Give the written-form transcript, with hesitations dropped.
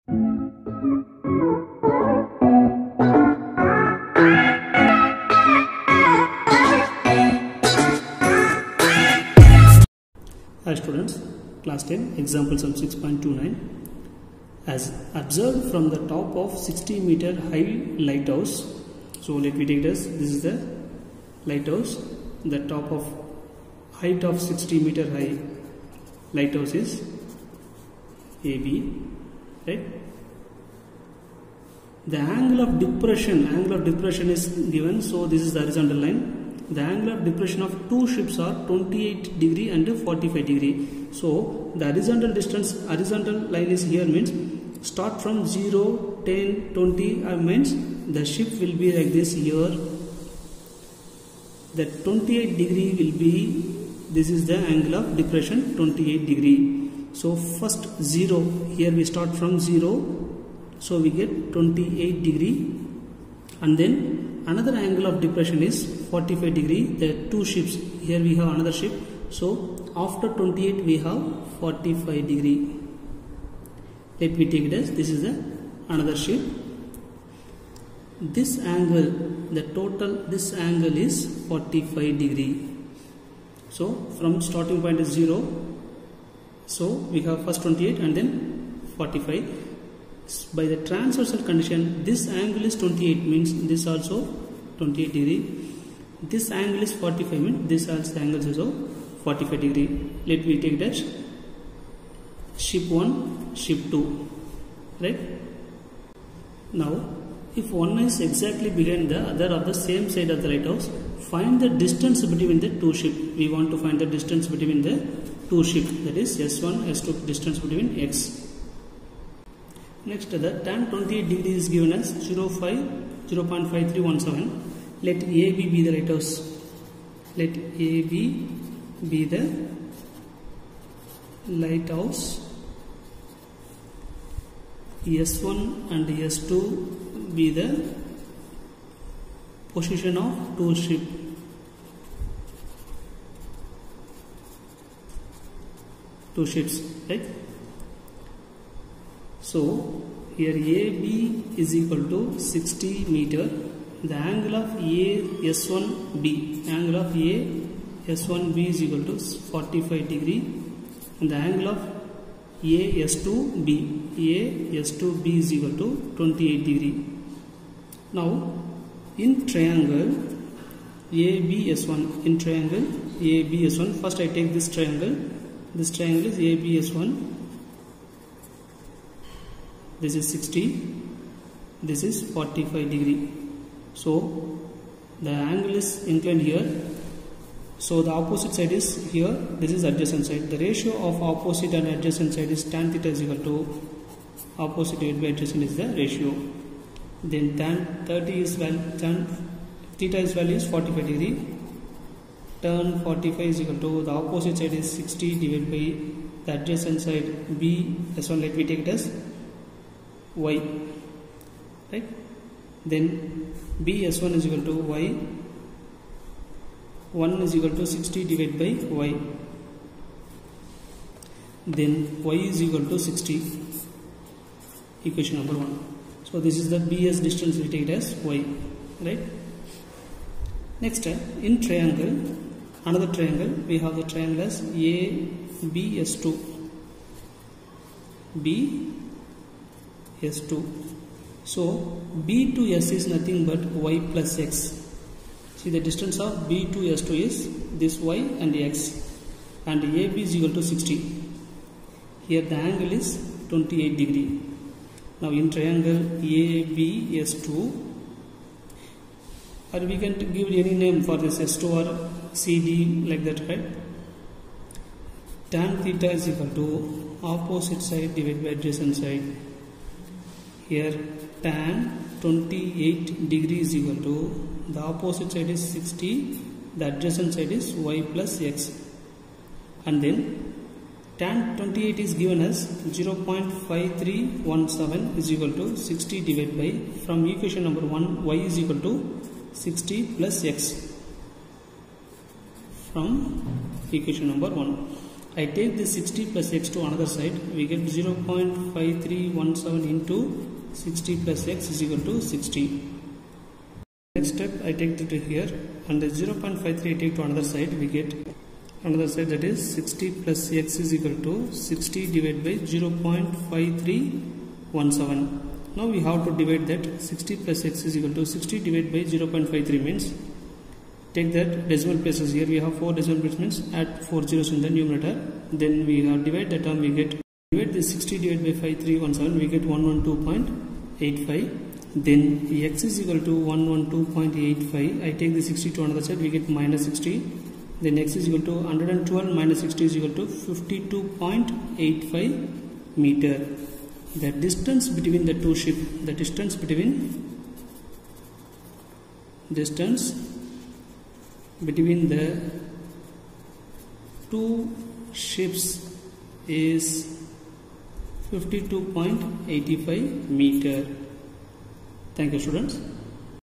Hi students, class 10, example sum 6.29. As observed from the top of 60-meter high lighthouse. So let me take this is the lighthouse. The top of height of 60-meter high lighthouse is AB, right? The angle of depression is given, so this is the horizontal line. The angle of depression of two ships are 28 degree and 45 degree. So the horizontal line is here, means start from 0, 10, 20 means the ship will be like this here. The 28 degree will be, this is the angle of depression, 28 degree. So first 0, here we start from 0, so we get 28 degree, and then another angle of depression is 45 degree. The two ships, here we have another ship, so after 28 we have 45 degree. Let me take it as this is the another ship. This angle, this angle is 45 degree. So from starting point is 0, so we have first 28 and then 45. By the transversal condition, this angle is 28, means this also 28 degree. This angle is 45, means this also angle is also 45 degree. Let me take that ship 1, ship 2, right? Now if one is exactly behind the other of the same side of the lighthouse, find the distance between the two ships. We want to find the distance between the two ships, that is S1, S2, distance between X. Next, the tan 28 degree is given as 0.5317. Let AB be the lighthouse. Let AB be the lighthouse. S1 and S2 be the position of two ships. Right? So here AB is equal to 60 meter. The angle of AS1B, angle of AS1B is equal to 45 degree, and the angle of AS2B is equal to 28 degree. Now in triangle ABS1, first I take this triangle. This triangle is ABS1. This is 60, this is 45 degree. So the angle is inclined here, so the opposite side is here, this is adjacent side. The ratio of opposite and adjacent side is tan theta is equal to opposite divided by adjacent is the ratio. Then tan theta is value is 45 degree. Tan 45 is equal to the opposite side is 60 divided by the adjacent side B S1. Let me take it as Y, right? Then BS1 is equal to Y, 1 is equal to 60 divided by Y. Then Y is equal to 60, equation number 1. So this is the BS distance, we take it as Y, right? Next, in triangle, another triangle, we have the triangle as ABS2, S2. So B to S is nothing but Y plus X. See, the distance of B to S2 is this Y and X, and AB is equal to 60. Here the angle is 28 degree. Now in triangle ABS2, or we can give any name for this S2 or CD like that, right? Tan theta is equal to opposite side divided by adjacent side. Here tan 28 degree is equal to the opposite side is 60, the adjacent side is Y plus X, and then tan 28 is given as 0.5317 is equal to 60 divided by, from equation number 1, Y is equal to 60 plus X from equation number 1. I take this 60 plus x to another side, we get 0.5317 into 60 plus x is equal to 60. Next step, I take it to here, and the 0.53 I take to another side, we get another side, that is 60 plus x is equal to 60 divided by 0.5317. Now we have to divide that. 60 plus x is equal to 60 divided by 0.53 means, take that decimal places. Here we have 4 decimal places, means add 4 zeros in the numerator. Then we have divide the term, we get, divide this 60 divided by 5317, we get 112.85. Then x is equal to 112.85. I take the 60 to another side, we get minus 60. Then x is equal to 112 minus 60 is equal to 52.85 meter. The distance between the two ships, the distance between the two ships is 52.85 meter. Thank you, students.